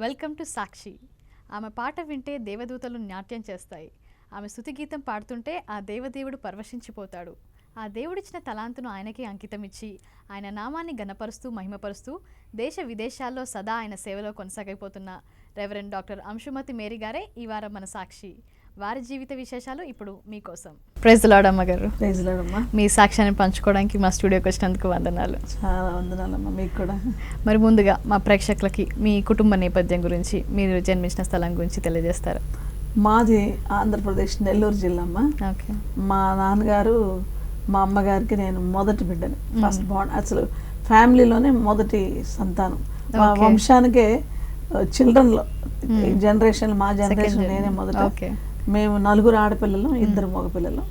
Welcome to సాక్షి. ఆమె పాట వింటే దేవదూతలు నాట్యం చేస్తాయి. ఆమె స్తుతి గీతం పాడుతుంటే ఆ దేవదేవుడు పరవశించిపోతాడు. ఆ దేవుడిచ్చిన తలాంతును ఆయనకి అంకితమిచ్చి ఆయన నామాన్ని ఘనపరుస్తూ మహిమపరుస్తూ దేశ విదేశాల్లో సదా ఆయన సేవలో కొనసాగిపోతున్న రెవరెండ్ డాక్టర్ అంశుమతి మేరీ గారే ఈ వారం మన సాక్షి. వారి జీవిత విశేషాలు ఇప్పుడు మీకోసం. ప్రైజ్ ది లార్డ్ అమ్మగారు. ప్రైజ్ ది లార్డ్ అమ్మా. మీ సాక్ష్యాన్ని పంచుకోవడానికి మా స్టూడియోకి వచ్చినందుకు వందనాలు. చాలా వందనాలమ్మా మీకు కూడా. మరి ముందుగా మా ప్రేక్షకులకి మీ కుటుంబ నేపథ్యం గురించి, మీరు జన్మించిన స్థలం గురించి తెలియజేస్తారు. మాది ఆంధ్రప్రదేశ్ నెల్లూరు జిల్లా అమ్మ. ఓకే. మా నాన్నగారు మా అమ్మగారికి నేను మొదటి బిడ్డని, ఫస్ట్ బాండ్. అసలు ఫ్యామిలీలోనే మొదటి సంతానం. మా వంశానికే చిల్డ్రన్లో జనరేషన్, మా జనరేషన్ నేనే మొదట. మేము 4 ఆడపిల్లలు, 2 మగపిల్లలు.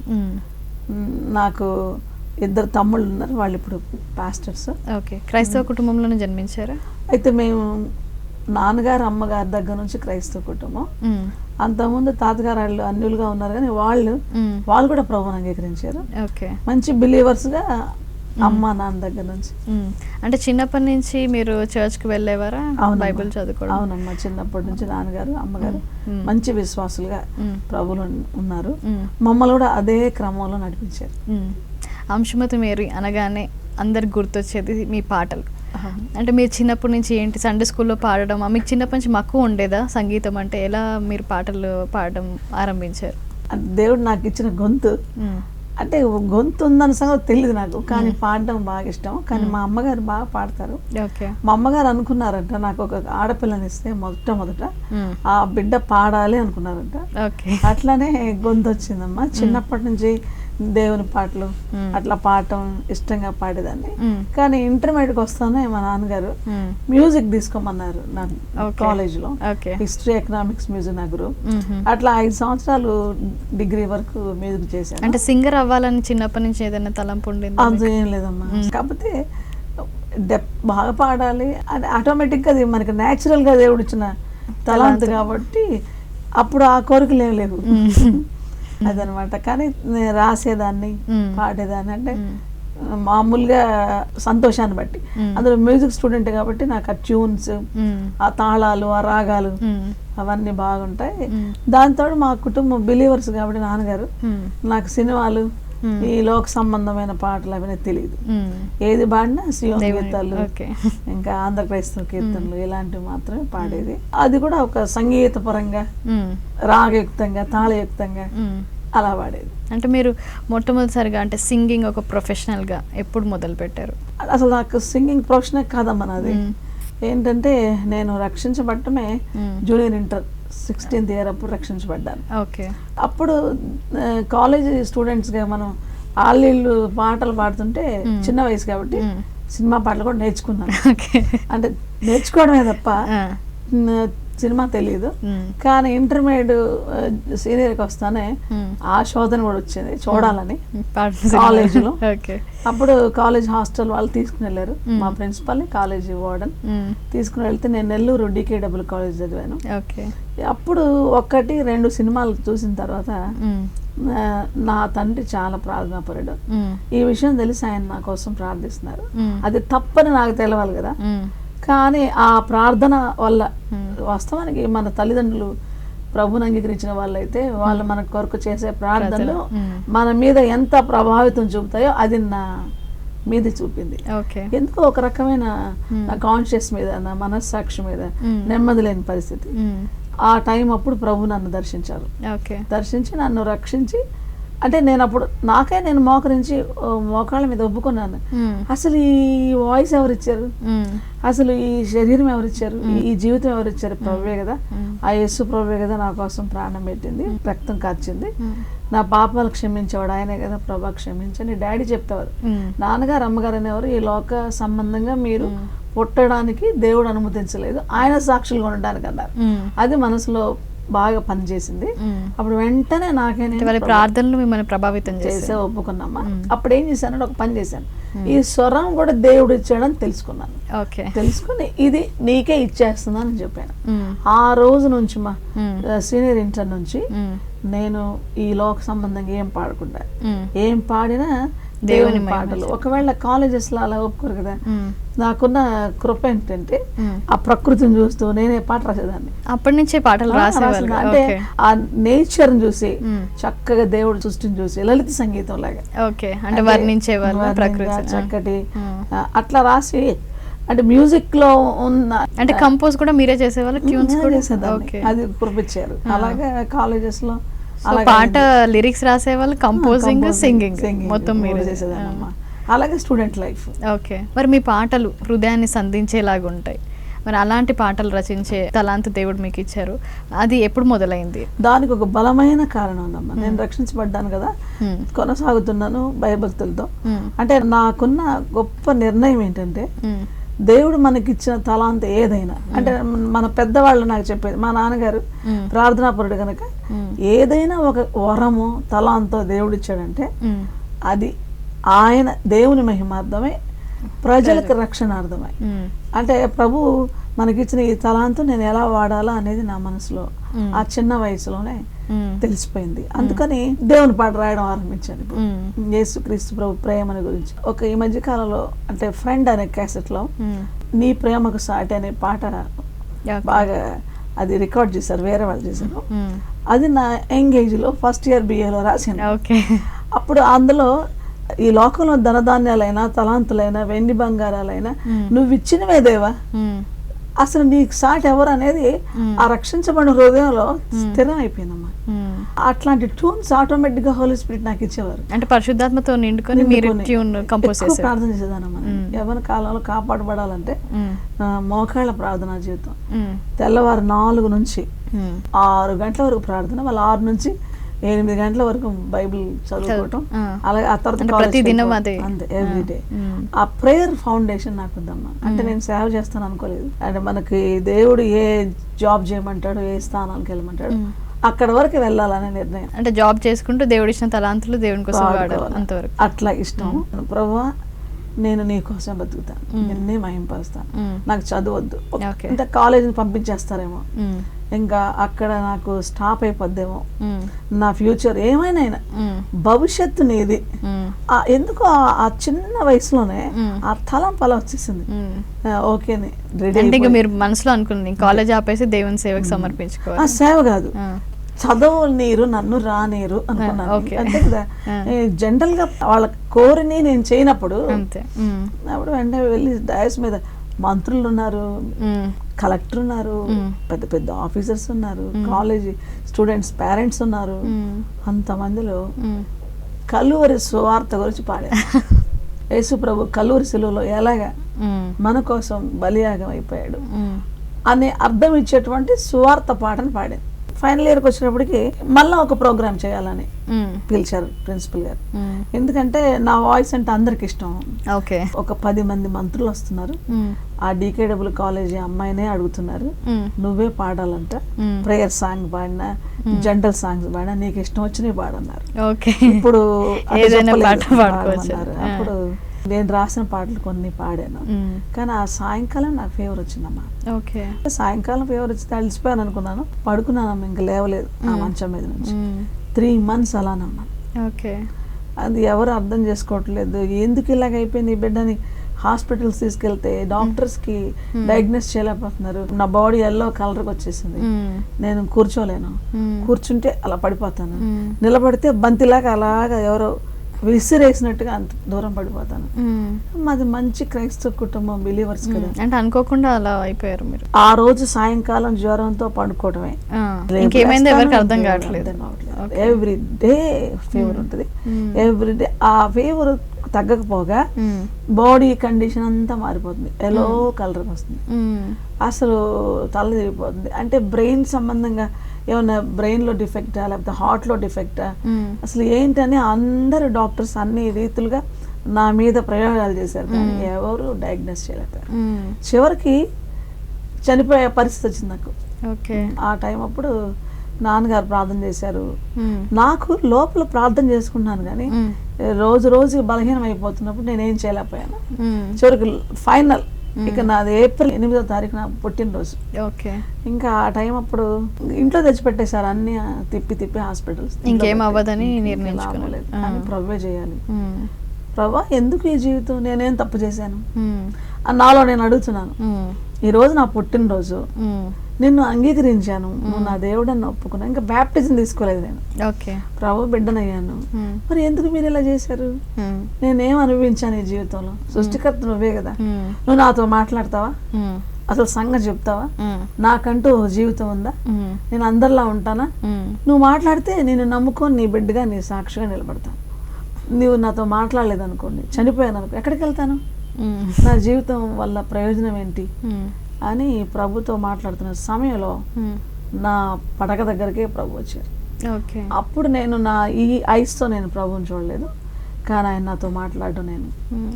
నాకు 2 తమ్ముళ్ళు ఉన్నారు, వాళ్ళు ఇప్పుడు పాస్టర్స్. ఓకే. క్రైస్తవ కుటుంబంలోనే జన్మించారా? అయితే మేము నాన్నగారు అమ్మగారి దగ్గర నుంచి క్రైస్తవ కుటుంబం. అంతకుముందు తాతగారు వాళ్ళు అన్యులుగా ఉన్నారు, కానీ వాళ్ళు కూడా ప్రభువుని అంగీకరించారు. మంచి బిలీవర్స్ గా అమ్మ నాన్న దగ్గర నుంచి. అంటే చిన్నప్పటి నుంచి మీరు చర్చ్ కి వెళ్ళేవారా? బైబిల్ చదువుకోవడం? అవునమ్మా, చిన్నప్పటి నుంచి నాన్నగారు అమ్మగారు మంచి విశ్వాసులుగా ప్రభువులు ఉన్నారు. మమ్మల్ని కూడా అదే క్రమంలో నడిపించారు. అంశుమతి మేరీ అనగానే అందరికి గుర్తొచ్చేది మీ పాటలు. అంటే మీరు చిన్నప్పటి నుంచి ఏంటి సండే స్కూల్లో పాడడం, మీకు చిన్నప్పటి నుంచి మక్కువ ఉండేదా సంగీతం అంటే? ఎలా మీరు పాటలు పాడడం ఆరంభించారు? దేవుడు నాకు ఇచ్చిన గొంతు, అంటే గొంతు ఉందన్న సంగతి తెలియదు నాకు, కానీ పాడడం బాగా ఇష్టం. కానీ మా అమ్మగారు బాగా పాడతారు. మా అమ్మగారు అనుకున్నారంట నాకు ఒక ఆడపిల్లని ఇస్తే మొదట ఆ బిడ్డ పాడాలి అనుకున్నారంట. అట్లానే గొంతు వచ్చిందమ్మా. చిన్నప్పటి నుంచి దేవుని పాటలు అట్లా పాడటం ఇష్టంగా పాడేదాన్ని. కానీ ఇంటర్మీడియట్కి వస్తానే మా నాన్నగారు మ్యూజిక్ తీసుకోమన్నారు నాకు కాలేజ్లో. హిస్టరీ, ఎకనామిక్స్, మ్యూజిక్ నా గ్రూప్. అట్లా 5 సంవత్సరాలు డిగ్రీ వరకు మ్యూజిక్ చేశాను. అంటే సింగర్ అవ్వాలని చిన్నప్పటి నుంచి ఏదైనా తలంపు ఉండేది? అది ఏం లేదమ్మా. కాకపోతే బాగా పాడాలి అని ఆటోమేటిక్గా అది మనకి న్యాచురల్గా దేవుడు ఇచ్చిన తలాంతు కాబట్టి అప్పుడు ఆ కోరికలు ఏం లేవు అదనమాట. కానీ నేను రాసేదాన్ని, పాడేదాన్ని. అంటే మామూలుగా సంతోషాన్ని బట్టి. అందులో మ్యూజిక్ స్టూడెంట్ కాబట్టి నాకు ఆ ట్యూన్స్, ఆ తాళాలు, ఆ రాగాలు అవన్నీ బాగుంటాయి. దాంతో మా కుటుంబం బిలీవర్స్ కాబట్టి నాన్నగారు నాకు సినిమాలు, ఈ లోక సంబంధమైన పాటలు అవన్నీ తెలియదు. ఏది పాడినా శివం గీతాలు, ఇంకా ఆంధ్ర క్రైస్తవ కీర్తనలు ఇలాంటివి మాత్రమే పాడేది. అది కూడా ఒక సంగీత పరంగా, రాగయుక్తంగా, తాళయుక్తంగా అలా పాడేది. అంటే మీరు మొట్టమొదటిసారిగా అంటే సింగింగ్ ఒక ప్రొఫెషనల్గా ఎప్పుడు మొదలు పెట్టారు? అసలు నాకు సింగింగ్ ప్రొఫెషనల్ కాదమ్మా నాది. ఏంటంటే నేను రక్షించబడటమే జూనియర్ ఇంటర్ 16th ఇయర్ అప్పుడు రక్షించబడ్డాను. ఓకే. అప్పుడు కాలేజ్ స్టూడెంట్స్గా మనం ఆళ్ళు పాటలు పాడుతుంటే చిన్న వయసు కాబట్టి సినిమా పాటలు కూడా నేర్చుకున్నాను. అంటే నేర్చుకోవడమే తప్ప సినిమా తెలియదు. కానీ ఇంటర్మీడియట్ సీనియర్కి వస్తానే ఆ శోధన కూడా వచ్చింది చూడాలని కాలేజీలో. అప్పుడు కాలేజ్ హాస్టల్ వాళ్ళు తీసుకుని వెళ్ళారు, మా ప్రిన్సిపల్, కాలేజ్ వార్డెన్ తీసుకుని వెళ్తే నేను నెల్లూరు DKW కాలేజ్ చదివాను. అప్పుడు 1-2 సినిమాలు చూసిన తర్వాత నా తండ్రి చాలా ప్రార్థనాపరుడు. ఈ విషయం తెలిసి ఆయన నా కోసం ప్రార్థిస్తున్నారు. అది తప్పని నాకు తెలవాలి కదా. కానీ ఆ ప్రార్థన వల్ల వాస్తవానికి మన తల్లిదండ్రులు ప్రభుని అంగీకరించిన వాళ్ళైతే వాళ్ళు మన కొరకు చేసే ప్రార్థనలు మన మీద ఎంత ప్రభావితం చూపుతాయో అది నా మీద చూపింది. ఎందుకో ఒక రకమైన నా కాన్షియస్ మీద, నా మనస్సాక్షి మీద నెమ్మది లేని పరిస్థితి. ఆ టైం అప్పుడు ప్రభు నన్ను దర్శించారు. దర్శించి నన్ను రక్షించి, అంటే నేను అప్పుడు నేను మోకరించి మోకాళ్ళ మీద ఒప్పుకున్నాను. అసలు ఈ వాయిస్ ఎవరిచ్చారు, అసలు ఈ శరీరం ఎవరిచ్చారు, ఈ జీవితం ఎవరిచ్చారు? ప్రభువే కదా. ఆ యేసు ప్రభువే కదా నా కోసం ప్రాణం పెట్టింది, రక్తం కార్చింది, నా పాపాలు క్షమించేవాడు ఆయనే కదా, ప్రభా క్షమించని డాడీ చెప్పేవారు. నాన్నగారు అమ్మగారు అనేవారు, ఈ లోక సంబంధంగా మీరు పుట్టడానికి దేవుడు అనుమతించలేదు, ఆయన సాక్షులుగా ఉండడానికి అన్నారు. అది మనసులో బాగా పనిచేసింది. అప్పుడు వెంటనే ప్రార్థనలు మిమ్మల్ని ప్రభావితం చేసే ఒప్పుకున్నామా. అప్పుడు ఏం చేశానంటే ఒక పని చేశాను, ఈ స్వరం కూడా దేవుడు ఇచ్చాడని తెలుసుకున్నాను. తెలుసుకుని ఇది నీకే ఇచ్చేస్తున్నాను చెప్పాను. ఆ రోజు నుంచి మా సీనియర్ ఇంటర్ నుంచి నేను ఈ లోక సంబంధంగా ఏం పాడకుండా, ఏం పాడినా దేవుని పాటలు. ఒకవేళ కాలేజెస్ లో అలా ఒప్పుకోరు కదా, నాకున్న కృప ఏంటంటే ఆ ప్రకృతిని చూస్తూ నేనే పాట రాసేదాన్ని. అప్పటి నుంచే పాటలు రాసేవాళ్ళు. అంటే ఆ నేచర్ చూసి చక్కగా దేవుడు సృష్టిని చూసి లలిత సంగీతం లాగా అంటే వర్ణించేవాళ్ళు ప్రకృతి చక్కటి అట్లా రాసి, అంటే మ్యూజిక్ లో ఉన్న అంటే కంపోజ్ కూడా మీరే చేసేవాళ్ళు, ట్యూన్స్ కూడా చేసేదాన్ని. అది కురిపించారు. అలాగే కాలేజెస్ లో పాట లిరిక్స్ రాసేవాళ్ళు, కంపోజింగ్, సింగింగ్ మొత్తం మీరే చేసేదాన్నమ్మా. అలాగే స్టూడెంట్ లైఫ్. ఓకే. మరి మీ పాటలు హృదయాన్ని సంధించేలాగా ఉంటాయి. మరి అలాంటి పాటలు రచించే తలాంతు దేవుడు మీకు ఇచ్చారు. అది ఎప్పుడు మొదలైంది? దానికి ఒక బలమైన కారణం ఉందమ్మా. నేను రక్షించబడ్డాను కదా, కొనసాగుతున్నాను భయభక్తులతో. అంటే నాకున్న గొప్ప నిర్ణయం ఏంటంటే, దేవుడు మనకిచ్చిన తలాంత ఏదైనా, అంటే మన పెద్దవాళ్ళు నాకు చెప్పేది, మా నాన్నగారు ప్రార్థనాపరుడు కనుక ఏదైనా ఒక వరము తలాంతో దేవుడు ఇచ్చాడంటే అది ఆయన దేవుని మహిమార్థమై ప్రజలకు రక్షణార్థమై. అంటే ప్రభు మనకిచ్చిన ఈ తలాంతు నేను ఎలా వాడాలా అనేది నా మనసులో ఆ చిన్న వయసులోనే తెలిసిపోయింది. అందుకని దేవుని పాట రాయడం ఆరంభించాను. ఇప్పుడు యేసుక్రీస్తు ప్రభు ప్రేమని గురించి ఈ మధ్య కాలంలో, అంటే ఫ్రెండ్ అనే క్యాసెట్ లో నీ ప్రేమకు సాటి అనే పాట బాగా అది రికార్డ్ చేశారు, వేరే వాళ్ళు చేశారు. అది నా ఎంగేజ్ లో ఫస్ట్ ఇయర్ బిఏలో రాశాను. అప్పుడు అందులో ఈ లోకంలో ధనధాన్యాలైనా తలాంతులైనా వెండి బంగారాలైనా నువ్వు ఇచ్చినవే దేవా, అసలు నీకు సాటి ఎవరు అనేది ఆ రక్షించబడిన హృదయంలో స్థిరం అయిపోయిందమ్మా. అట్లాంటి ట్యూన్స్ ఆటోమేటిక్ గా హోలీ స్పిరిట్ నాకు ఇచ్చేవారు. అంటే పరిశుద్ధాత్మతో నిండుకొని మీరు ట్యూన్ కంపోజ్ చేశారు. ప్రార్థన చేసేదానమ్మా. యవ్వన కాలంలో కాపాడబడాలంటే మోకాళ్ళ ప్రార్థనా జీవితం. తెల్లవారు 4 నుంచి 6 గంటల వరకు ప్రార్థన, వాళ్ళు 6 నుంచి 8 గంటల వరకు బైబిల్ చదువుకోవటం. అలాగే ఆ తర్వాత ఎవ్రీడే. ఆ ప్రేయర్ ఫౌండేషన్ నాకు ఉందమ్మా. అంటే నేను సేవ చేస్తాను అనుకోలేదు. అంటే మనకి దేవుడు ఏ జాబ్ చేయమంటాడు, ఏ స్థానానికి వెళ్ళమంటాడు, అక్కడ వరకు వెళ్ళాలనే నిర్ణయం. అంటే జాబ్ చేసుకుంటూ దేవుడు ఇచ్చిన తలాంతులు దేవుని కోసం వాడాలి అంతవరకు. అట్లా ఇష్టం. ప్రభువా నేను నీ కోసం బతుకుతాను, నిన్నే మహింపరుస్తాను, నాకు చదవద్దు. ఇంకా కాలేజీని పంపించేస్తారేమో, ఇంకా అక్కడ నాకు స్టాప్ అయిపోద్దేమో, నా ఫ్యూచర్ ఏమైనా భవిష్యత్తు నీది. ఎందుకో ఆ చిన్న వయసులోనే ఆ తలంపు అలా వచ్చేసింది. Okay ready. మీరు మనసులో అనుకుని కాలేజ్ ఆపేసి దేవుని సేవకు సమర్పించుకోవాలి. సేవ కాదు, చదువు నీరు నన్ను రానేరు అనుకున్నాను. అంతే కదా. జనరల్ గా వాళ్ళ కోరిని నేను చేయనప్పుడు అప్పుడు వెంటనే వెళ్ళి డయాస్ మీద మంత్రులు ఉన్నారు, కలెక్టర్ ఉన్నారు, పెద్ద పెద్ద ఆఫీసర్స్ ఉన్నారు, కాలేజీ స్టూడెంట్స్ పేరెంట్స్ ఉన్నారు. అంతమందిలో కలువరి సువార్త గురించి పాడారు. యేసు ప్రభు కలువరి శిలువలో ఎలాగా మన కోసం బలియాగం అయిపోయాడు అనే అర్థం ఇచ్చేటువంటి సువార్త పాటను పాడాను. ఫైనల్ ఇయర్కి వచ్చినప్పటికి మళ్ళీ ఒక ప్రోగ్రామ్ చేయాలని పిలిచారు ప్రిన్సిపల్ గారు. ఎందుకంటే నా వాయిస్ అంటే అందరికి ఇష్టం. ఒక 10 మంది మంత్రులు వస్తున్నారు, ఆ డీకేడబ్ల్యూ కాలేజీ అమ్మాయినే అడుగుతున్నారు, నువ్వే పాడాలంట. ప్రేయర్ సాంగ్ పాడినా, జనరల్ సాంగ్స్ పాడినా, నీకు ఇష్టం వచ్చినవి పాడన్నారు. ఇప్పుడు అప్పుడు నేను రాసిన పాటలు కొన్ని పాడాను. కానీ ఆ సాయంకాలం నాకు ఫీవర్ వచ్చిందమ్మా. సాయంకాలం ఫీవర్ వచ్చి తడిచిపోయాను అనుకున్నాను, పడుకున్నానమ్మా, ఇంకా లేవలేదు ఆ మంచం మీద నుంచి. 3 months అలానమ్మా. అది ఎవరు అర్థం చేసుకోవట్లేదు, ఎందుకు ఇలాగ అయిపోయింది ఈ బిడ్డని. హాస్పిటల్స్ తీసుకెళ్తే డాక్టర్స్ కి డయాగ్నోస్ చేయలేకపోతున్నారు. నా బాడీ ఎల్లో కలర్కి వచ్చేసింది, నేను కూర్చోలేను, కూర్చుంటే అలా పడిపోతాను, నిలబడితే బంతిలాగా అలాగా ఎవరో విసిరేసినట్టుగా అంత దూరం పడిపోతాను. మాది మంచి క్రైస్తవ కుటుంబం, బిలీవర్స్ కదా. అంటే అనుకోకుండా అలా అయిపోయారు మీరు. ఆ రోజు సాయంకాలం జ్వరంతో పడుకోవడమే, అర్థం కావట్లేదు. ఎవ్రీ డే ఫీవర్ ఉంటుంది. ఎవ్రీ డే ఆ ఫీవర్ తగ్గకపోగా బాడీ కండిషన్ అంతా మారిపోతుంది, ఎల్లో కలర్ వస్తుంది, అసలు తల తిరిగిపోతుంది. అంటే బ్రెయిన్ సంబంధంగా ఏమన్నా బ్రెయిన్ లో డిఫెక్టా లేకపోతే హార్ట్ లో డిఫెక్టా, అసలు ఏంటని అందరు డాక్టర్స్ అన్ని రీతులుగా నా మీద ప్రయోగాలు చేశారు, కానీ ఎవరు డయాగ్నోస్ చేయలేకపోయారు. చివరికి చనిపోయే పరిస్థితి వచ్చింది నాకు. ఆ టైం అప్పుడు నాన్నగారు ప్రార్థన చేశారు. నాకు లోపల ప్రార్థన చేసుకున్నాను కానీ రోజు రోజు బలహీనం అయిపోతున్నప్పుడు నేనేం చేయలేకపోయాను. చివరికి ఫైనల్ ఇక నాది ఏప్రిల్ 8వ తారీఖు నా పుట్టినరోజు. ఇంకా ఆ టైం అప్పుడు ఇంట్లో తెచ్చిపెట్టేశారు అన్ని, తిప్పి హాస్పిటల్స్. ఇంకేం అవ్వదని నిర్ణయించుకోలేదు, ప్రొవైడ్ చేయాలి. ప్రభా ఎందుకు ఈ జీవితం, నేనేం తప్పు చేశాను అని నాలో నేను అడుగుతున్నాను. ఈరోజు నా పుట్టినరోజు, నిన్ను అంగీకరించాను, నువ్వు నా దేవుడని ఒప్పుకున్నాను, ఇంకా బ్యాప్టిజం తీసుకోలేదు నేను, ప్రభు బిడ్డనయ్యాను, మరి ఎందుకు మీరు ఇలా చేశారు, నేనేం అనుభవించాను ఈ జీవితంలో, సృష్టికర్త నువ్వే కదా, నువ్వు నాతో మాట్లాడతావా, అసలు సంగతి చెప్తావా, నాకంటూ జీవితం ఉందా, నేను అందరిలా ఉంటానా, నువ్వు మాట్లాడితే నేను నమ్ముకొని నీ బిడ్డగా నీ సాక్షిగా నిలబడతాను, నువ్వు నాతో మాట్లాడలేదు అనుకోండి, చనిపోయాను అనుకో, ఎక్కడికి వెళ్తాను, నా జీవితం వల్ల ప్రయోజనం ఏంటి అని ప్రభుతో మాట్లాడుతున్న సమయంలో నా పడక దగ్గరికే ప్రభు వచ్చారు. అప్పుడు నేను నా ఈ ఐస్తో నేను ప్రభుని చూడలేదు, కానీ ఆయన నాతో మాట్లాడడం నేను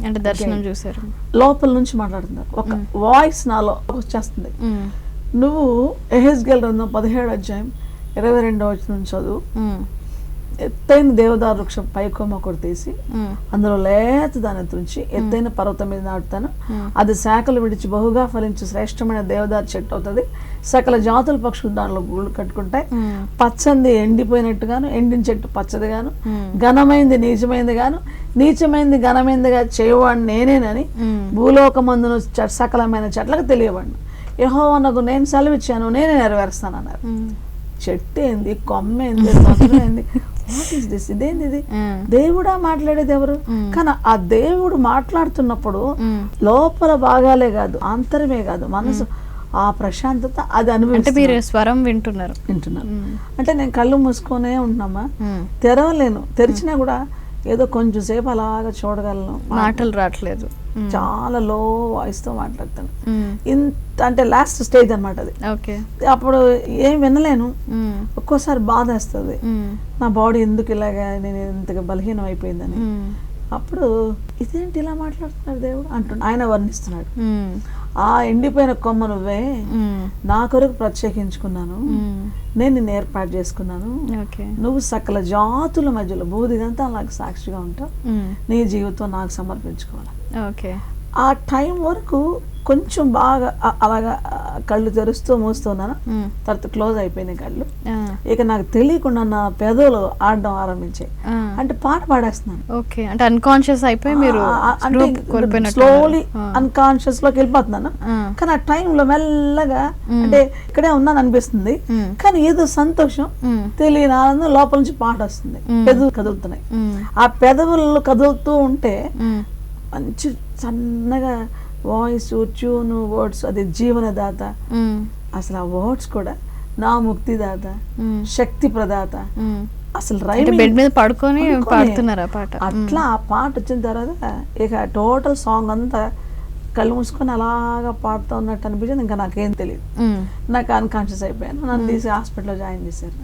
అంటే దర్శనం చూసారు, లోపల నుంచి మాట్లాడుతున్నారు, ఒక వాయిస్ నాలో వచ్చేస్తుంది. నువ్వు యెహెజ్కేలు గ్రంథం 17వ అధ్యాయం 22వ వచనం చదువు. ఎత్తైన దేవదారు వృక్షం పైకొమ్మ ఒకటి తీసి అందులో లేత దాన్ని తుంచి ఎత్తైన పర్వతం మీద నాటుతాను, అది శాఖలు విడిచి బహుగా ఫలించి శ్రేష్టమైన దేవదారు చెట్టు అవుతుంది, సకల జాతుల పక్షులు దానిలో గూళ్ళు కట్టుకుంటాయి, పచ్చంది ఎండిపోయినట్టుగాను ఎండిన చెట్టు పచ్చదిగాను, ఘనమైంది నీచమైంది గాను నీచమైంది ఘనమైందిగా చేయవాడు నేనేనని భూలోకమందును సకలమైన చెట్లకు తెలియవాడిను, యెహోవానకు నేను సెలవిచ్చాను, నేనే నెరవేరుస్తాను అన్నారు. చెట్టు ఏంది, కొమ్మ ఏంది, ఏంది, ఇదేంది, దేవుడా మాట్లాడేది ఎవరు, కానీ ఆ దేవుడు మాట్లాడుతున్నప్పుడు లోపల భాగాలే కాదు ఆంతరమే కాదు మనసు, ఆ ప్రశాంతత అది అనుభవించి స్వరం వింటున్నారు. అంటే నేను కళ్ళు మూసుకొనే ఉంటున్నామా, తెరవలేను, తెరిచినా కూడా ఏదో కొంచెం సేపు అలాగా చూడగలను, మాటలు రావట్లేదు, చాలా లో వాయిస్ తో మాట్లాడతాను, ఇంత అంటే లాస్ట్ స్టేజ్ అనమాట అది. అప్పుడు ఏం వినలేను, ఒక్కోసారి బాధ వేస్తుంది, నా బాడీ ఎందుకు ఇలాగా నేను ఇంతగా బలహీనం అయిపోయిందని. అప్పుడు ఇదేంటి ఇలా మాట్లాడుతున్నాడు దేవుడు అంటున్నాడు, ఆయన వర్ణిస్తున్నాడు, ఆ ఎండిపోయిన కొమ్మ నువ్వే, నా కొరకు ప్రత్యేకించుకున్నాను, నేను నిన్ను ఏర్పాటు చేసుకున్నాను, నువ్వు సకల జాతుల మధ్యలో బూదిగంతా నాకు సాక్షిగా ఉంటావు, నీ జీవితం నాకు సమర్పించుకోవాలి. ఆ టైం వరకు కొంచెం బాగా అలాగా కళ్ళు తెరుస్తూ మూస్తున్నాను, తర్వాత క్లోజ్ అయిపోయినాయి కళ్ళు, ఇక నాకు తెలియకుండా నా పెదవులు ఆడడం ఆరంభించాయి, అంటే పాట పాడేస్తున్నాను, అంటే అన్కాన్షియస్ అయిపోయి మీరు స్లోలీ అన్కాన్షియస్ లోకి వెళ్ళిపోతున్నాను. కానీ ఆ టైంలో మెల్లగా అంటే ఇక్కడే ఉన్నాను అనిపిస్తుంది, కానీ ఏదో సంతోషం తెలియని ఆనందం లోపల నుంచి పాట వస్తుంది, పెదవులు కదులుతున్నాయి, ఆ పెదవులు కదులుతూ ఉంటే మంచి సన్నగా వాయిస్, ట్యూన్, వర్డ్స్, అది జీవనదాత, అసలు ఆ వర్డ్స్ కూడా నా ముక్తిదాత, శక్తి ప్రదాత, అసలు బెడ్ మీద పడుకొని పాడుతున్నారు ఆ పాట. అట్లా ఆ పాట వచ్చిన తర్వాత ఇక టోటల్ సాంగ్ అంతా కళ్ళు మూసుకొని అలాగా పాడుతూ ఉన్నట్టు అనిపించింది, ఇంకా నాకేం తెలియదు, నాకు అన్కాన్షియస్ అయిపోయాను, నన్ను తీసి హాస్పిటల్లో జాయిన్ చేశారు.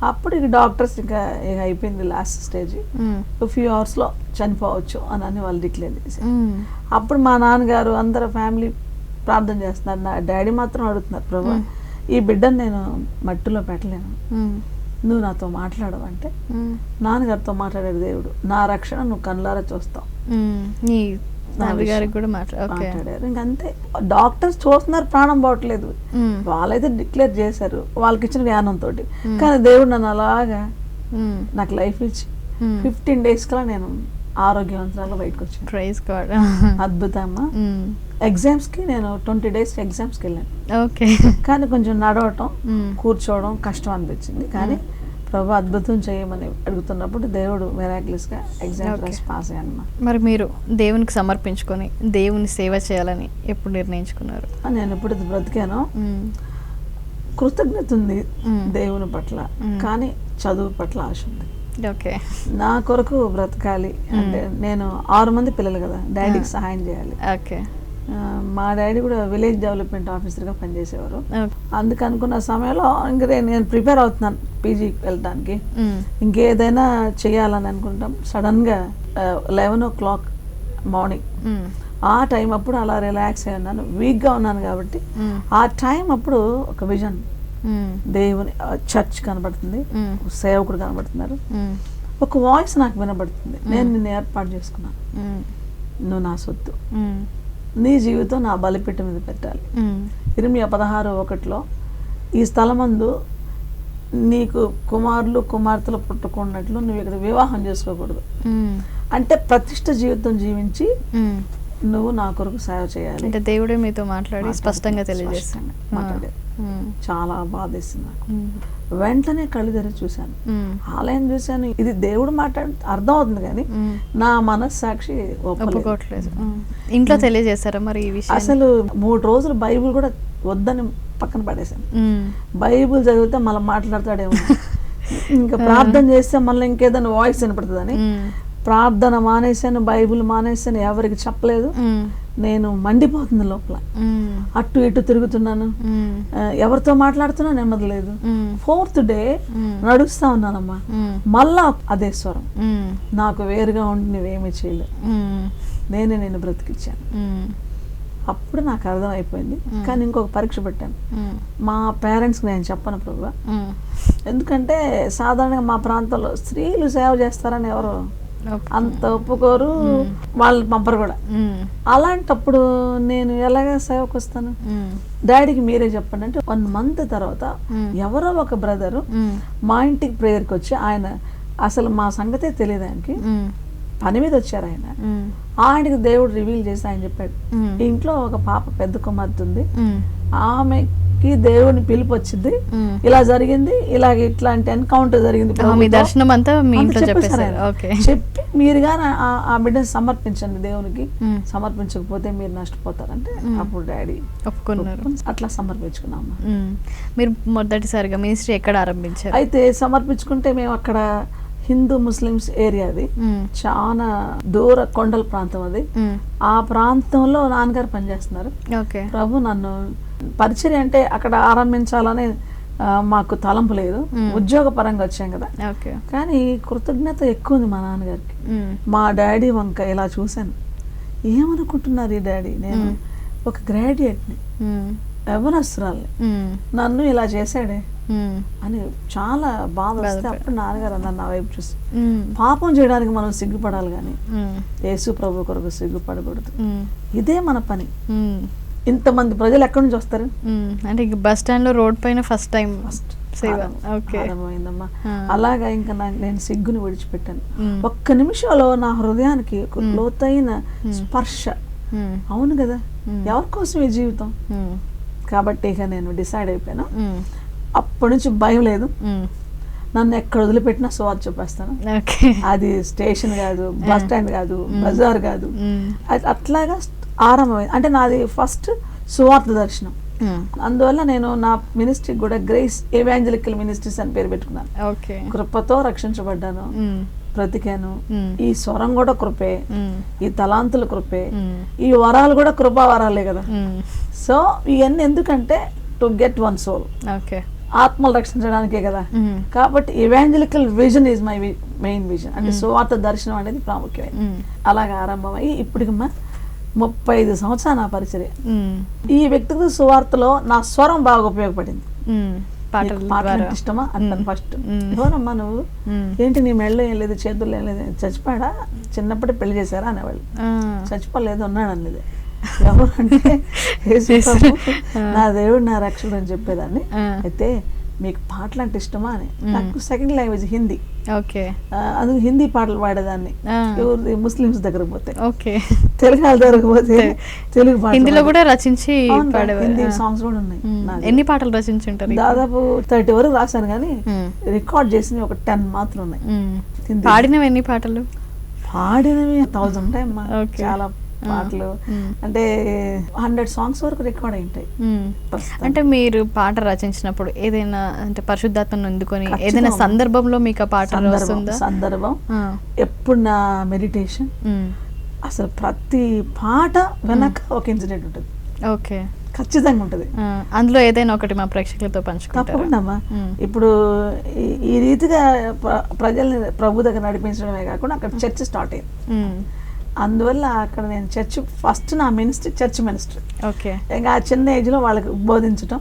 అప్పుడు ఇక డాక్టర్స్ ఇంకా ఇక అయిపోయింది లాస్ట్ స్టేజ్, ఫ్యూ అవర్స్ లో చనిపోవచ్చు అని వాళ్ళు డిక్లేర్ చేశారు. అప్పుడు మా నాన్నగారు అందరూ ఫ్యామిలీ ప్రార్థన చేస్తున్నారు, నా డాడీ మాత్రం అడుగుతున్నారు, ప్రభు ఈ బిడ్డను నేను మట్టిలో పెట్టలేను, నువ్వు నాతో మాట్లాడవంటే నాన్నగారితో మాట్లాడాడు దేవుడు, నా రక్షణ నువ్వు కళ్ళారా చూస్తావు, మాట్లాడారు. ఇంకంతే, డాక్టర్స్ చూస్తున్నారు, ప్రాణం పోవట్లేదు, వాళ్ళైతే డిక్లేర్ చేశారు వాళ్ళకి ఇచ్చిన జ్ఞానంతో, కానీ దేవుడు నన్ను అలాగా నాకు లైఫ్ ఇచ్చి 15 days కల్లా నేను ఆరోగ్యవంతురాలు బయటకు వచ్చాను. అద్భుతమ్మా. ఎగ్జామ్స్ కి నేను 20 days ఎగ్జామ్స్కి వెళ్ళాను, కానీ కొంచెం నడవటం కూర్చోవడం కష్టం అనిపించింది, కానీ ప్రభు అద్భుతం చేయమని అడుగుతున్నప్పుడు దేవుడు మిరాకిలస్ గా ఎగ్జామ్స్ పాస్ అయ్యాను. మరి మీరు దేవునికి సమర్పించుకొని దేవుని సేవ చేయాలని ఎప్పుడు నిర్ణయించుకున్నారు? నేను ఎప్పుడు బ్రతికాను, కృతజ్ఞత ఉంది దేవుని పట్ల, కానీ చదువు పట్ల ఆశ ఉంది. నా కొరకు బ్రతకాలి అంటే, నేను 6 మంది పిల్లలు కదా, డాడీకి సహాయం చేయాలి. మా డాడీ కూడా విలేజ్ డెవలప్మెంట్ ఆఫీసర్గా పనిచేసేవారు, అందుకు అనుకున్న సమయంలో ఇంక నేను ప్రిపేర్ అవుతున్నాను పీజీకి వెళ్ళడానికి, ఇంకేదైనా చేయాలని అనుకుంటాం. సడన్గా 11 o'clock మార్నింగ్, ఆ టైం అప్పుడు అలా రిలాక్స్ అయి ఉన్నాను, వీక్గా ఉన్నాను కాబట్టి ఆ టైం అప్పుడు ఒక విజన్, దేవుని చర్చ్ కనబడుతుంది, సేవకుడు కనబడుతున్నారు, ఒక వాయిస్ నాకు వినబడుతుంది, నేను నిన్ను ఏర్పాటు చేసుకున్నాను, నువ్వు నా సొత్తు, నీ జీవితం నా బలిపీఠం మీద పెట్టాలి. ఇర్మియా 16:1 ఈ స్థలమందు నీకు కుమారులు కుమార్తెలు పుట్టుకున్నట్లు నువ్వు ఇక్కడ వివాహం చేసుకోకూడదు, అంటే ప్రతిష్ట జీవితం జీవించి నువ్వు నా కొరకు సేవ చేయాలి అంటే దేవుడే మీతో మాట్లాడి స్పష్టంగా తెలియజేస్తాను. మాట్లాడేది చాలా బాధేస్తుంది నాకు. వెంటనే కళ్ళు తెరిచి చూశాను, ఆలయం చూశాను, ఇది దేవుడు మాట్లాడి అర్థం అవుతుంది కానీ నా మనస్సాక్షి ఒప్పుకోవట్లేదు. ఇంట్లో తెలియజేస్తారా మరి ఈ విషయం? అసలు 3 రోజులు బైబిల్ కూడా వద్దని పక్కన పడేశాను. బైబిల్ చదివితే మళ్ళీ మాట్లాడతాడేమో, ఇంకా ప్రార్థన చేస్తే మళ్ళీ ఇంకేదైనా వాయిస్ వినపడుతుందని ప్రార్థన మానేశాను, బైబిల్ మానేశాను, ఎవరికి చెప్పలేదు. నేను మండిపోతుంది లోపల, అటు ఇటు తిరుగుతున్నాను, ఎవరితో మాట్లాడుతున్నా నెమ్మది లేదు. 4th డే నడుస్తా ఉన్నానమ్మా, మళ్ళా అదే స్వరం, నాకు వేరుగా ఉండి నువ్వేమీ చేయలేవు, నేనే నేను బ్రతికిచ్చాను. అప్పుడు నాకు అర్థం అయిపోయింది. కానీ ఇంకొక పరీక్ష పెట్టాను, మా పేరెంట్స్కి నేను చెప్పను ప్రభు, ఎందుకంటే సాధారణంగా మా ప్రాంతంలో స్త్రీలు సేవ చేస్తారని ఎవరు అంత ఒప్పుకోరు, వాళ్ళు పంపరు కూడా. అలాంటప్పుడు నేను ఎలాగ సేవకు వస్తాను? డాడీకి మీరే చెప్పండి అంటే 1 month తర్వాత ఎవరో ఒక బ్రదరు మా ఇంటికి ప్రేయర్కి వచ్చి, ఆయన అసలు మా సంగతే తెలియదు, ఆయనకి పని మీద వచ్చారు. ఆయనకి దేవుడు రివీల్ చేసి ఆయన చెప్పాడు, ఈ ఇంట్లో ఒక పాప పెద్ద కుమార్తె ఉంది, ఆమెకి దేవుని పిలుపు వచ్చింది, ఇలా జరిగింది, ఇలాగ ఇట్లాంటి ఎన్కౌంటర్ జరిగింది, దర్శనం అంతా చెప్పి మీరుగా ఆ బిడ్డను సమర్పించండి దేవునికి, సమర్పించకపోతే మీరు నష్టపోతారంటే అప్పుడు డాడీ ఒప్పుకున్నారు. అట్లా సమర్పించుకున్నాము. మీరు మొదటిసారిగా మినిస్ట్రీ ఎక్కడ ఆరంభించారు? అయితే సమర్పించుకుంటే మేము అక్కడ హిందూ ముస్లిమ్స్ ఏరియా, అది చాలా దూర కొండల ప్రాంతం, అది ఆ ప్రాంతంలో నాన్నగారు పనిచేస్తున్నారు. ప్రభు నన్ను పరిచర్య అంటే అక్కడ ఆరంభించాలని మాకు తలంపు లేదు, ఉద్యోగ పరంగా వచ్చాం కదా. కానీ కృతజ్ఞత ఎక్కువ ఉంది మా నాన్నగారికి. మా డాడీ వంక ఇలా చూశాను, ఏమనుకుంటున్నారు ఈ డాడీ, నేను ఒక గ్రాడ్యుయేట్ని, యవ్వనస్తురాల్ని, నన్ను ఇలా చేశాడే అని చాలా బాధ వస్తే అప్పుడు నాన్నగారు అన్నారు నా వైపు చూసి, పాపం చేయడానికి మనం సిగ్గుపడాలి కానీ యేసు ప్రభు కొరకు సిగ్గుపడకూడదు, ఇదే మన పని. ఇంతమంది ప్రజలు ఎక్కడి నుంచి వస్తారు అంటే బస్ స్టాండ్ లో రోడ్ పైన ఫస్ట్ టైం ఆరంభమైందమ్మా. అలాగా ఇంకా నేను సిగ్గుని విడిచిపెట్టాను. ఒక్క నిమిషంలో నా హృదయానికి లోతైన స్పర్శ. అవును కదా, ఎవరి కోసం ఈ జీవితం? కాబట్టి ఇక నేను డిసైడ్ అయిపోయాను, అప్పటి నుంచి భయం లేదు, నన్ను ఎక్కడ వదిలిపెట్టినా సువార్త చెప్పేస్తాను. అది స్టేషన్ కాదు, బస్ స్టాండ్ కాదు, బజార్ కాదు, అట్లాగా ఆరంభమైంది. అంటే నాది ఫస్ట్ సువార్త దర్శనం. అందువల్ల నేను నా మినిస్ట్రీకి కూడా గ్రేస్ ఎవాంజలికల్ మినిస్ట్రీస్ అని పేరు పెట్టుకున్నాను. కృపతో రక్షించబడ్డాను, బ్రతికాను. ఈ స్వరం కూడా కృపే, ఈ తలాంతుల కృపే, ఈ వరాలు కూడా కృపా వరాలే కదా. సో ఇవన్నీ ఎందుకంటే టు గెట్ 1 soul, ఆత్మలు రక్షించడానికే కదా. కాబట్టి evangelical vision is my main vision, అంటే సువార్త దర్శనం అనేది ప్రాముఖ్యమైనది. అలాగే ఆరంభమయ్యి ఇప్పటికి 35 సంవత్సరాలు నా పరిచర్య. ఈ వ్యక్తిగత సువార్తలో నా స్వరం బాగా ఉపయోగపడింది. పాటలు ఇష్టమా అంటాను ఫస్ట్, ఎవరమ్మా నువ్వు, ఏంటి నీ మెళ్ళలో ఏం లేదు, చేతుల్లో ఏం లేదు, చచ్చిపోయాడా, చిన్నప్పుడే పెళ్లి చేశారా అనేవాళ్ళు. చచ్చిపోలేదు, ఉన్నాడు అనేది. ఎవరు అంటే నా దేవుడు నా రక్షకుడు అని చెప్పేదాన్ని. అయితే మీకు పాటలు అంటే ఇష్టమా అని, నాకు సెకండ్ లాంగ్వేజ్ హిందీ, అందుకు హిందీ పాటలు పాడేదాన్ని. ఎవరు ముస్లిమ్స్ దగ్గర పోతే, తెలుగు వాళ్ళ దగ్గర పోతే తెలుగు పాటలు కూడా రచించి హిందీ సాంగ్స్ కూడా ఉన్నాయి. ఎన్ని పాటలు రచించుంటారు? దాదాపు 30 వరకు రాశాను, కానీ రికార్డ్ చేసినవి ఒక 10 మాత్రం ఉన్నాయి. పాడినవి ఎన్ని పాటలు? పాడినవి 1000 ఉంటాయమ్మా. చాలా పాటలు అంటే 100 songs వరకు రికార్డ్ అయింటాయి. అంటే మీరు పాట రచించినప్పుడు ఏదైనా అంటే పరిశుద్ధాత్మను అందుకొని ఏదైనా సందర్భంలో మీకు ఆ పాట సందర్భం ఎప్పుడు నా మెడిటేషన్, అసలు ప్రతి పాట వెనక ఒక ఇన్సిడెంట్ ఉంటుంది. ఖచ్చితంగా ఉంటుంది. అందులో ఏదైనా ఒకటి మా ప్రేక్షకులతో పంచుకుంటారా? తప్పకుండా. ఇప్పుడు ఈ రీతిగా ప్రజల్ని ప్రభు దగ్గర నడిపించడమే కాకుండా అక్కడ చర్చ్ స్టార్ట్ అయింది. అందువల్ల అక్కడ నేను చర్చ్ ఫస్ట్ నా మినిస్ట్రీ చర్చ్ మినిస్ట్రీ. ఇంకా ఆ చిన్న ఏజ్లో వాళ్ళకి బోధించడం,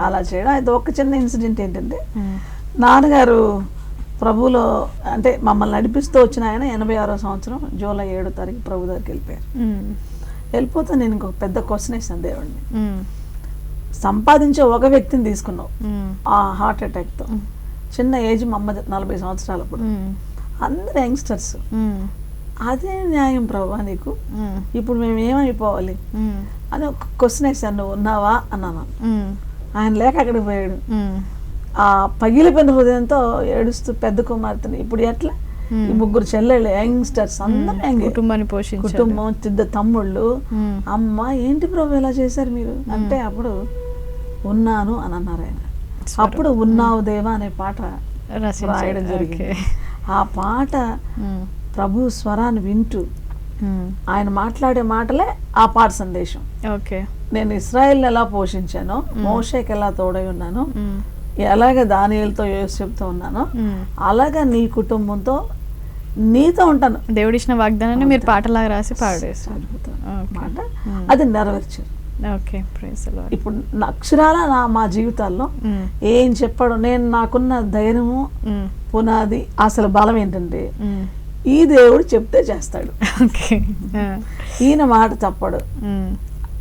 అలా చేయడం. అయితే ఒక చిన్న ఇన్సిడెంట్ ఏంటంటే, నాన్నగారు ప్రభులో అంటే మమ్మల్ని నడిపిస్తూ వచ్చిన ఆయన 86వ సంవత్సరం జూలై 7వ తారీఖు ప్రభు దగ్గరికి వెళ్ళిపోయారు. వెళ్ళిపోతే నేను ఇంకొక పెద్ద క్వశ్చన్ వేసాను దేవుడిని, సంపాదించే ఒక వ్యక్తిని తీసుకున్నావు ఆ హార్ట్ అటాక్తో, చిన్న ఏజ్, మా అమ్మ 40 సంవత్సరాలప్పుడు, అందరు యంగ్స్టర్స్, అదే న్యాయం ప్రభా నీకు, ఇప్పుడు మేము ఏమైపోవాలి అని ఒక క్వశ్చన్ వేసాను. నువ్వు ఉన్నావా అన్నాను. ఆయన లేక అక్కడికి పోయాడు. ఆ పగిలిపోయిన హృదయంతో ఏడుస్తూ పెద్ద కుమార్తెని ఇప్పుడు ఎట్లా, ఈ ముగ్గురు చెల్లెళ్ళు యంగ్స్టర్స్ అందరూ కుటుంబాన్ని పోషించారు, కుటుంబం, చిన్న తమ్ముళ్ళు, అమ్మ ఏంటి ప్రభు ఇలా చేశారు మీరు అంటే అప్పుడు ఉన్నాను అని అన్నారు ఆయన. అప్పుడు ఉన్నావు దేవా అనే పాట రాయడం జరిగింది. ఆ పాట ప్రభు స్వరాన్ని వింటూ ఆయన మాట్లాడే మాటలే ఆ పాట సందేశం. నేను ఇశ్రాయేల్ని ఎలా పోషించానో, మోషేకి ఎలా తోడై ఉన్నానో, ఎలాగ దానియేలుతో యోసేపుతో ఉన్నానో, అలాగా నీ కుటుంబంతో నీతో ఉంటాను. దేవుడిచ్చిన వాగ్దానాన్ని మీరు పాటలాగా రాసి పాడేశారు. మాట అది నెరవేర్చారు. ఇప్పుడు అక్షరాల మా జీవితాల్లో ఏం చెప్పాడు, నేను నాకున్న ధైర్యము పునాది అసలు బలం ఏంటంటే ఈ దేవుడు చెప్తే చేస్తాడు, ఈయన మాట తప్పడు.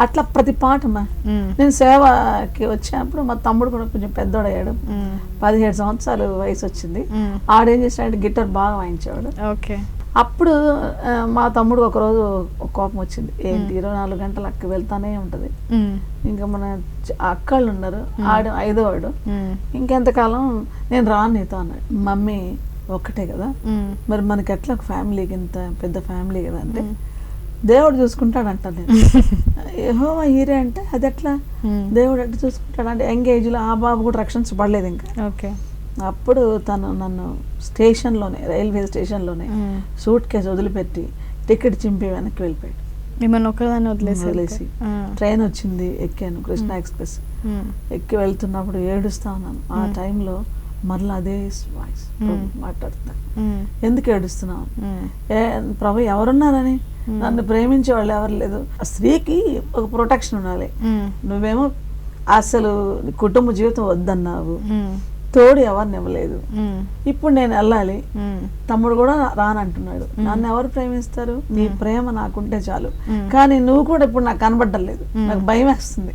అట్లా ప్రతి పాటమా. నేను సేవకి వచ్చినప్పుడు మా తమ్ముడు కూడా కొంచెం పెద్దోడయ్యాడు, 17 సంవత్సరాలు వయసు వచ్చింది. ఆడేం చేసినాడంటే గిటార్ బాగా వాయించేవాడు. అప్పుడు మా తమ్ముడు ఒకరోజు కోపం వచ్చింది, ఏంటి 24 గంటలు అక్క వెళ్తానే ఉంటది, ఇంకా మన అక్కళ్ళు ఉన్నారు, ఆడు 5వ వాడు, ఇంకెంతకాలం నేను రాను నీతో అన్నాడు. మమ్మీ ఒక్కటే కదా మరి మనకి ఎట్లా ఫ్యామిలీకి ఇంత పెద్ద ఫ్యామిలీ కదా అంటే దేవుడు చూసుకుంటాడు అంట. నేను యెహోవా హీరే అంటే అది ఎట్లా దేవుడు ఎట్లా చూసుకుంటాడు అంటే ఎంగేజ్లో ఆ బాబు కూడా రక్షించబడలేదు ఇంకా. అప్పుడు తను నన్ను స్టేషన్లోనే, రైల్వే స్టేషన్లోనే సూట్ కేసు వదిలిపెట్టి టికెట్ చింపి వెనక్కి వెళ్ళిపోయాడు. మిమ్మల్ని ఒక్కదాన్ని వదిలేసి ట్రైన్ వచ్చింది, ఎక్కాను కృష్ణ ఎక్స్ప్రెస్. ఎక్కి వెళ్తున్నప్పుడు ఏడుస్తా ఉన్నాను. ఆ టైంలో మరలా అదే వాయిస్ మాట్లాడుతున్నాను, ఎందుకు ఏడుస్తున్నావు, ప్రభు ఎవరున్నారని, నన్ను ప్రేమించే వాళ్ళు ఎవరు లేదు. స్త్రీకి ఒక ప్రొటెక్షన్ ఉండాలి, నువ్వేమో అసలు కుటుంబ జీవితం వద్దన్నావు, తోడు ఎవరిని ఇవ్వలేదు, ఇప్పుడు నేను వెళ్ళాలి, తమ్ముడు కూడా రానంటున్నాడు, నన్ను ఎవరు ప్రేమిస్తారు, నీ ప్రేమ నాకుంటే చాలు, కానీ నువ్వు కూడా ఇప్పుడు నాకు కనబడ్డం లేదు, నాకు భయం వేస్తుంది,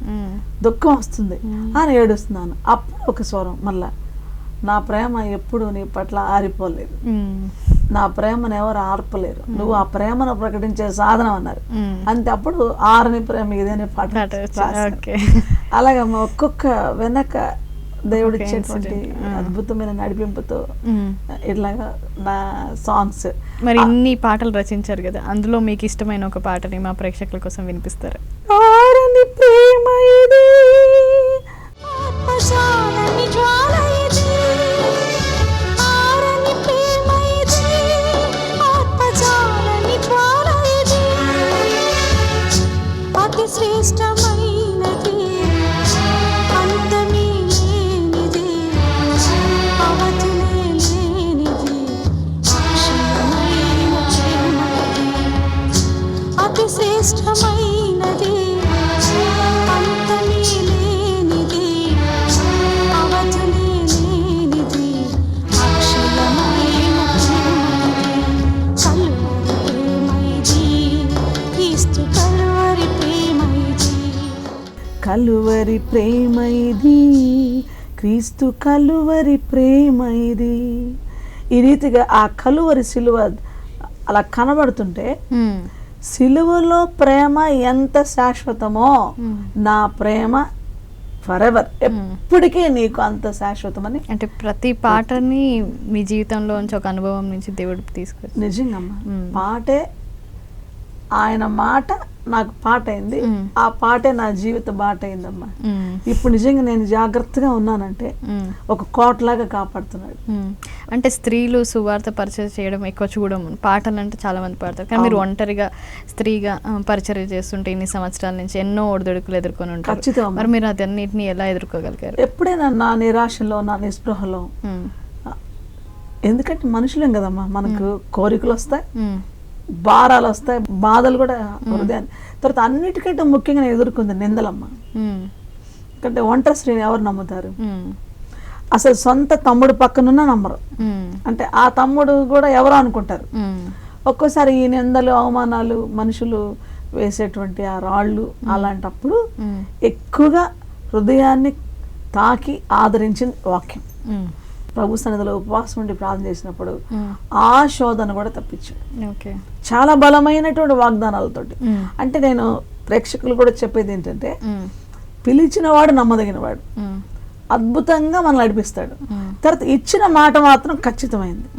దుఃఖం వస్తుంది అని ఏడుస్తున్నాను. అప్పుడు ఒక స్వరం మళ్ళా, నా ప్రేమ ఎప్పుడు నీ పట్ల ఆరిపోలేదు, నా ప్రేమను ఎవరు ఆర్పలేరు, నువ్వు ఆ ప్రేమను ప్రకటించే సాధనం అన్నారు. అంతే, అప్పుడు ఆరని ప్రేమ ఇదేనే పాట. అలాగే ఒక్కొక్క వెనక దేవుడు ఇచ్చేటువంటి అద్భుతమైన నడిపింపుతో ఇట్లాగా నా సాంగ్స్. మరి ఇన్ని పాటలు రచించారు కదా, అందులో మీకు ఇష్టమైన ఒక పాటని మా ప్రేక్షకుల కోసం వినిపిస్తారు. ఆరని ప్రేమ ఇది, శ్రేష్టమైనది, అంతమే లేనిది, అవధులే లేనిది, అక్షయమైన ప్రేమది, అతి శ్రేష్టమైనది, అంతమే లేనిది, అవధులే లేనిది, అక్షయమైన కలువరి ప్రేమ ఇది, క్రీస్తు కలువరి ప్రేమ ఇది. ఈ రీతిగా ఆ కలువరి సిలువ అలా కనబడుతుంటే, సిలువలో ప్రేమ ఎంత శాశ్వతమో నా ప్రేమ ఫరెవర్, ఎప్పటికీ నీకు అంత శాశ్వతమని. అంటే ప్రతి పాటని మీ జీవితంలో ఒక అనుభవం నుంచి దేవుడు తీసుకొచ్చి. నిజంగా పాటే ఆయన మాట నాకు పాట అయింది, ఆ పాటే నా జీవిత బాట అయిందమ్మా. ఇప్పుడు నిజంగా నేను జాగ్రత్తగా ఉన్నానంటే ఒక కోటలాగా కాపాడుతున్నాడు. అంటే స్త్రీలు సువార్త పరిచయం చేయడం ఎక్కువ చూడము, పాటలు అంటే చాలా మంది పాడతారు, కానీ మీరు ఒంటరిగా స్త్రీగా పరిచయం చేస్తుంటే ఇన్ని సంవత్సరాల నుంచి ఎన్నో ఒడిదుడుకులు ఎదుర్కొని ఉంటారు. ఖచ్చితంగా. మరి మీరు అదన్నిటిని ఎలా ఎదుర్కోగలిగారు? ఎప్పుడైనా నా నిరాశలో, నా నిస్పృహలో, ఎందుకంటే మనుషులేం కదమ్మా, మనకు కోరికలు వస్తాయి, భారాలు వస్తాయి, బాధలు కూడా హృదయాన్ని. తర్వాత అన్నిటికంటే ముఖ్యంగా ఎదుర్కొంది నిందలమ్మ. ఎందుకంటే ఒంటరి స్త్రీని ఎవరు నమ్ముతారు, అసలు సొంత తమ్ముడు పక్కనున్నా నమ్మరు, అంటే ఆ తమ్ముడు కూడా ఎవరో అనుకుంటారు. ఒక్కోసారి ఈ నిందలు, అవమానాలు, మనుషులు వేసేటువంటి ఆ రాళ్ళు, అలాంటప్పుడు ఎక్కువగా హృదయాన్ని తాకి ఆదరించింది వాక్యం. ప్రభు సన్నిధిలో ఉపవాసం ఉండి ప్రార్థన చేసినప్పుడు ఆ శోధన కూడా తప్పించాడు. ఓకే. చాలా బలమైనటువంటి వాగ్దానాలతోటి. అంటే నేను ప్రేక్షకులు కూడా చెప్పేది ఏంటంటే, పిలిచిన వాడు నమ్మదగినవాడు, అద్భుతంగా మనం నడిపిస్తాడు. తర్వాత ఇచ్చిన మాట మాత్రం ఖచ్చితమైంది,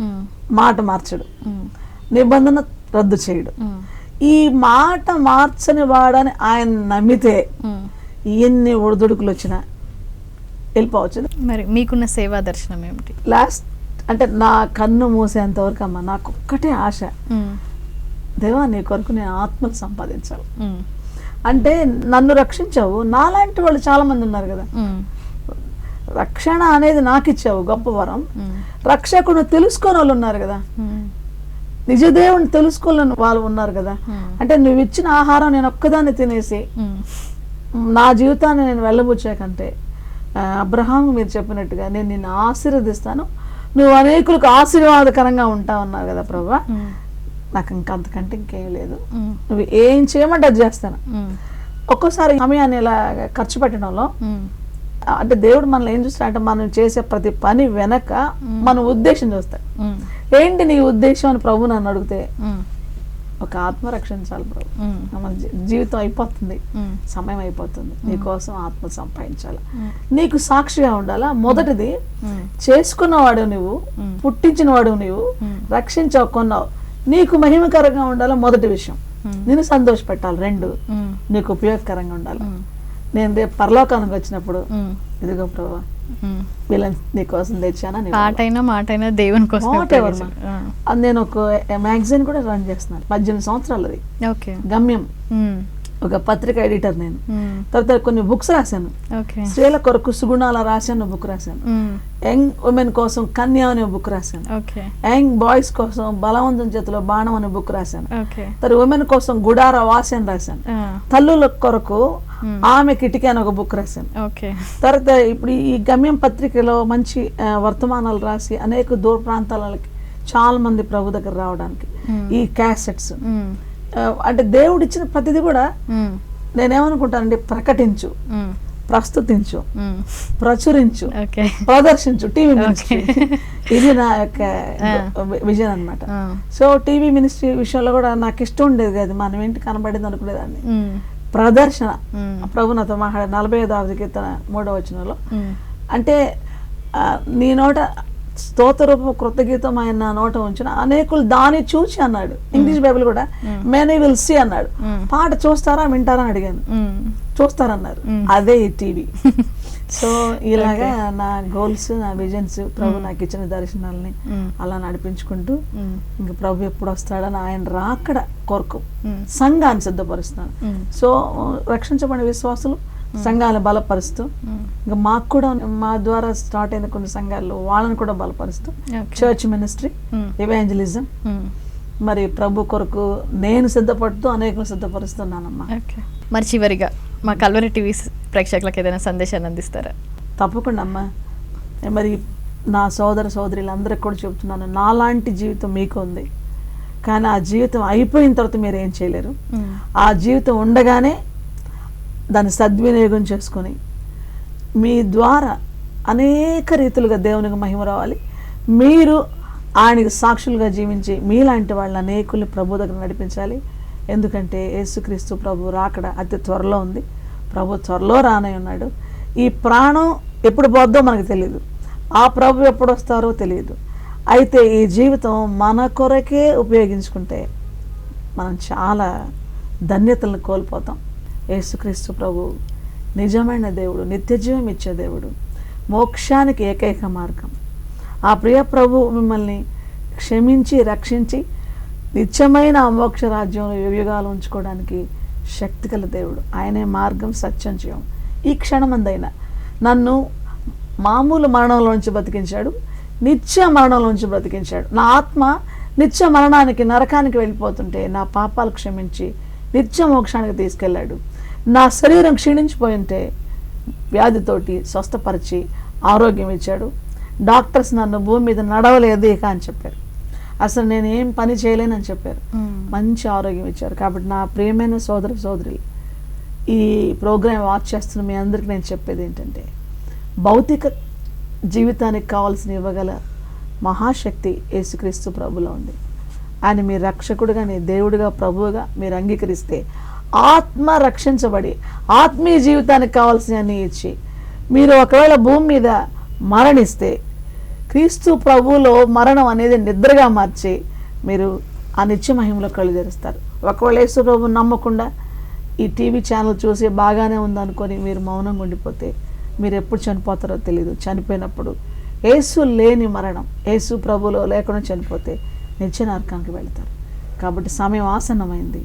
మాట మార్చడు, నిబంధన రద్దు చేయడు. ఈ మాట మార్చని వాడని ఆయన నమ్మితే ఎన్ని ఒడిదుడుకులు వచ్చినా వెళ్ళిపోవచ్చు. మరి మీకున్న సేవా దర్శనం ఏమిటి? లాస్ట్ అంటే నా కన్ను మూసేంత వరకు అమ్మ నాకు ఒక్కటే ఆశ, దేవా నీ కొరకు నేను ఆత్మను సంపాదించాలి. అంటే నన్ను రక్షించావు, నాలాంటి వాళ్ళు చాలా మంది ఉన్నారు కదా, రక్షణ అనేది నాకు ఇచ్చావు గొప్ప వరం, రక్షకుడు తెలుసుకోని వాళ్ళు ఉన్నారు కదా, నిజదేవుని తెలుసుకోలేని వాళ్ళు ఉన్నారు కదా. అంటే నువ్వు ఇచ్చిన ఆహారం నేను ఒక్కదాన్ని తినేసి నా జీవితాన్ని నేను వెళ్ళబుచ్చే కంటే అబ్రహాము మీరు చెప్పినట్టుగా నేను నిన్ను ఆశీర్వదిస్తాను, నువ్వు అనేకులకు ఆశీర్వాదకరంగా ఉంటావు అన్నారు కదా ప్రభా. నాకు ఇంకా అంతకంటే ఇంకేం లేదు, నువ్వు ఏం చేయమంటే అది చేస్తాను. ఒక్కోసారి సమయాన్ని ఇలా ఖర్చు పెట్టడంలో అంటే దేవుడు మనల్ని ఏం చూస్తాడంటే, మనం చేసే ప్రతి పని వెనక మన ఉద్దేశం చూస్తాడు. ఏంటి నీ ఉద్దేశం అని ప్రభు నన్ను అడిగితే, ఒక ఆత్మ రక్షించాలి ప్రభు, మన జీవితం అయిపోతుంది, సమయం అయిపోతుంది, నీకోసం ఆత్మ సంపాదించాలి, నీకు సాక్షిగా ఉండాలా. మొదటిది చేసుకున్నవాడు నువ్వు, పుట్టించిన నువ్వు, రక్షించావు, కొన్నావు, నీకు మహిమకరంగా ఉండాలా మొదటి విషయం, నేను సంతోషపెట్టాలి. రెండు, నీకు ఉపయోగకరంగా ఉండాలి. నేను రేపు పరలోకానికి వచ్చినప్పుడు ఇదిగో ప్రభు వీళ్ళని నీకోసం తెచ్చానా, మాట దేవుని కోసం. నేను ఒక మ్యాగజైన్ కూడా రన్ చేస్తున్నాను, 18 సంవత్సరాలది, గమ్యం. ఒక పత్రిక ఎడిటర్ నేను. తర్వాత కొన్ని బుక్స్ రాశాను, స్త్రీల కొరకు సుగుణాల రాశాను బుక్ రాశాను, యంగ్ ఉమెన్ కోసం కన్యా అనే బుక్ రాశాను, యంగ్ బాయ్స్ కోసం బలవంతం చేతిలో బాణం అనే బుక్ రాశాను, తర్వాత ఉమెన్ కోసం గుడార వాసి అని రాశాను, తల్లుల కొరకు ఆమె కిటికీ అని ఒక బుక్ రాశాను. తర్వాత ఇప్పుడు ఈ గమ్యం పత్రికలో మంచి వర్తమానాలు రాసి అనేక దూర ప్రాంతాలకి చాలా మంది ప్రభు దగ్గర రావడానికి ఈ క్యాసెట్స్, అంటే దేవుడు ఇచ్చిన ప్రతిదీ కూడా నేనేమనుకుంటానండి, ప్రకటించు, ప్రస్తుతించు, ప్రచురించు, ప్రదర్శించు, టీవీ మినిస్ట్రీ. ఇది నా యొక్క విజన్ అన్నమాట. సో టీవీ మినిస్ట్రీ విషయంలో కూడా నాకు ఇష్టం ఉండేది కాదు, మనం ఏంటి కనబడింది అనుకునేదాన్ని. ప్రదర్శన, ప్రభు నాతో మాట్లాడే 45వ కీర్తన 3వ వచనంలో, అంటే నీ నోట స్తోత్రరూప కృతగీతం ఆయన నా నోట ఉంచిన అనేకులు దాన్ని చూసి అన్నాడు. ఇంగ్లీష్ బైబిల్ కూడా మెనీ విల్ సీ అన్నాడు. పాట చూస్తారా వింటారా అని అడిగాను, చూస్తారన్నారు. అదే ఈ టీవీ. సో ఇలాగా నా గోల్స్, నా విజన్స్, ప్రభు నాకు ఇచ్చిన దర్శనాలని అలా నడిపించుకుంటూ ఇంకా ప్రభు ఎప్పుడు వస్తాడని ఆయన రాకడ కొరకు సంఘాన్ని సిద్ధపరుస్తున్నాను. సో రక్షించబడిన విశ్వాసులు సంఘాలను బలపరుస్తూ, ఇంకా మాకు కూడా మా ద్వారా స్టార్ట్ అయిన కొన్ని సంఘాలు వాళ్ళని కూడా బలపరుస్తూ, చర్చ్ మినిస్ట్రీ, ఎవాంజలిజం, మరి ప్రభు కొరకు నేను సిద్ధపడుతూ అనేకులు సిద్ధపరుస్తున్నానమ్మా. మరి చివరిగా మా కల్వరి టీవీ ప్రేక్షకులకు ఏదైనా సందేశాన్ని అందిస్తారా? తప్పకుండా అమ్మా. మరి నా సోదర సోదరులందరికీ కూడా చెప్తున్నాను, నాలాంటి జీవితం మీకు ఉంది, కానీ ఆ జీవితం అయిపోయిన తర్వాత మీరు ఏం చేయలేరు. ఆ జీవితం ఉండగానే దాన్ని సద్వినియోగం చేసుకొని మీ ద్వారా అనేక రీతులుగా దేవునికి మహిమ రావాలి. మీరు ఆయనకి సాక్షులుగా జీవించి మీలాంటి వాళ్ళని అనేకుల్ని ప్రభు దగ్గర నడిపించాలి. ఎందుకంటే యేసుక్రీస్తు ప్రభు రాకడ అతి త్వరలో ఉంది, ప్రభు త్వరలో రానే ఉన్నాడు. ఈ ప్రాణం ఎప్పుడు పోద్దో మనకు తెలియదు, ఆ ప్రభు ఎప్పుడు వస్తారో తెలియదు. అయితే ఈ జీవితం మన కొరకే ఉపయోగించుకుంటే మనం చాలా ధన్యతలను కోల్పోతాం. యేసుక్రీస్తు ప్రభు నిజమైన దేవుడు, నిత్యజీవం ఇచ్చే దేవుడు, మోక్షానికి ఏకైక మార్గం. ఆ ప్రియ ప్రభు మిమ్మల్ని క్షమించి రక్షించి నిత్యమైన మోక్ష రాజ్యంలో యుగాలు ఉంచుకోవడానికి శక్తి గల దేవుడు. ఆయనే మార్గం, సత్యం, జీవం. ఈ క్షణమందైనా నన్ను మామూలు మరణంలోంచి బతికించాడు, నిత్య మరణంలోంచి బ్రతికించాడు. నా ఆత్మ నిత్య మరణానికి, నరకానికి వెళ్ళిపోతుంటే నా పాపాలు క్షమించి నిత్య మోక్షానికి తీసుకెళ్ళాడు. నా శరీరం క్షీణించిపోయి ఉంటే వ్యాధితోటి స్వస్థపరిచి ఆరోగ్యం ఇచ్చాడు. డాక్టర్స్ నన్ను భూమి మీద నడవలేదు ఇక అని చెప్పారు, అసలు నేను ఏం పని చేయలేనని చెప్పారు, మంచి ఆరోగ్యం ఇచ్చారు. కాబట్టి నా ప్రియమైన సోదర సోదరులు, ఈ ప్రోగ్రాం వాచ్ చేస్తున్న మీ అందరికీ నేను చెప్పేది ఏంటంటే, భౌతిక జీవితానికి కావాల్సిన ఇవ్వగల మహాశక్తి యేసుక్రీస్తు ప్రభులో ఉంది. ఆయన మీ రక్షకుడుగా, నీ దేవుడిగా, ప్రభువుగా మీరు అంగీకరిస్తే ఆత్మ రక్షించబడి ఆత్మీయ జీవితానికి కావాల్సినవన్నీ ఇచ్చి మీరు ఒకవేళ భూమి మీద మరణిస్తే క్రీస్తు ప్రభువులో మరణం అనేది నిద్రగా మార్చి మీరు ఆ నిత్య మహిమలో కళ్ళు తెరుస్తారు. ఒకవేళ యేసు ప్రభువుని నమ్మకుండా ఈ టీవీ ఛానల్ చూసి బాగానే ఉందనుకొని మీరు మౌనంగా ఉండిపోతే మీరు ఎప్పుడు చనిపోతారో తెలియదు. చనిపోయినప్పుడు యేసు లేని మరణం, యేసు ప్రభువులో లేకుండా చనిపోతే నిత్య నరకానికి వెళ్తారు. కాబట్టి సమయం ఆసన్నమైంది.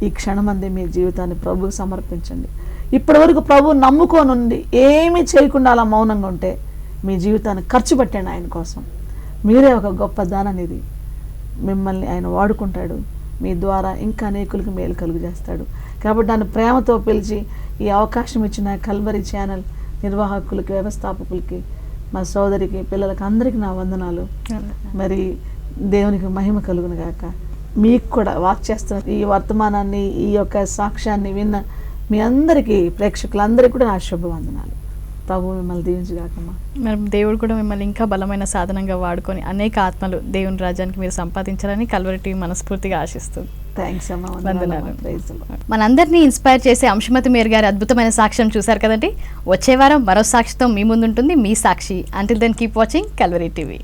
ఈ క్షణమంది మీ జీవితాన్ని ప్రభువుకు సమర్పించండి. ఇప్పటి వరకు ప్రభువు నమ్ముకోనుండి ఏమీ చేయకుండా అలా మౌనంగా ఉంటే మీ జీవితాన్ని ఖర్చు పెట్టండి ఆయన కోసం. మీరే ఒక గొప్ప దాననిధి. మిమ్మల్ని ఆయన వాడుకుంటాడు. మీ ద్వారా ఇంకా అనేకులకు మేలు కలుగు చేస్తాడు. కాబట్టి దాన్ని ప్రేమతో పిలిచి ఈ అవకాశం ఇచ్చిన కల్వరి ఛానల్ నిర్వాహకులకి, వ్యవస్థాపకులకి, మా సోదరికి, పిల్లలకి అందరికీ నా వందనాలు. మరి దేవునికి మహిమ కలుగును గాక. మీకు కూడా వాచ్ చేస్తున్న ఈ వర్తమానాన్ని, ఈ యొక్క సాక్ష్యాన్ని విన్న మీ అందరికీ, ప్రేక్షకులందరికీ కూడా నా శుభవందనాలు. ప్రభు మిమ్మల్ని దీవించుగాకమ్మా. మరి దేవుడు కూడా మిమ్మల్ని ఇంకా బలమైన సాధనంగా వాడుకొని అనేక ఆత్మలు దేవుని రాజ్యానికి మీరు సంపాదించాలని కల్వరి టీవీ మనస్ఫూర్తిగా ఆశిస్తుంది. థ్యాంక్స్ అమ్మా. వందనాలు. Praise the Lord. మనందరినీ ఇన్స్పైర్ చేసే అంశుమతి మేర్ గారి అద్భుతమైన సాక్ష్యం చూశారు కదండి. వచ్చే వారం మరో సాక్షితో మీ ముందుంటుంది మీ Sakshi. Until then keep watching Calvary TV.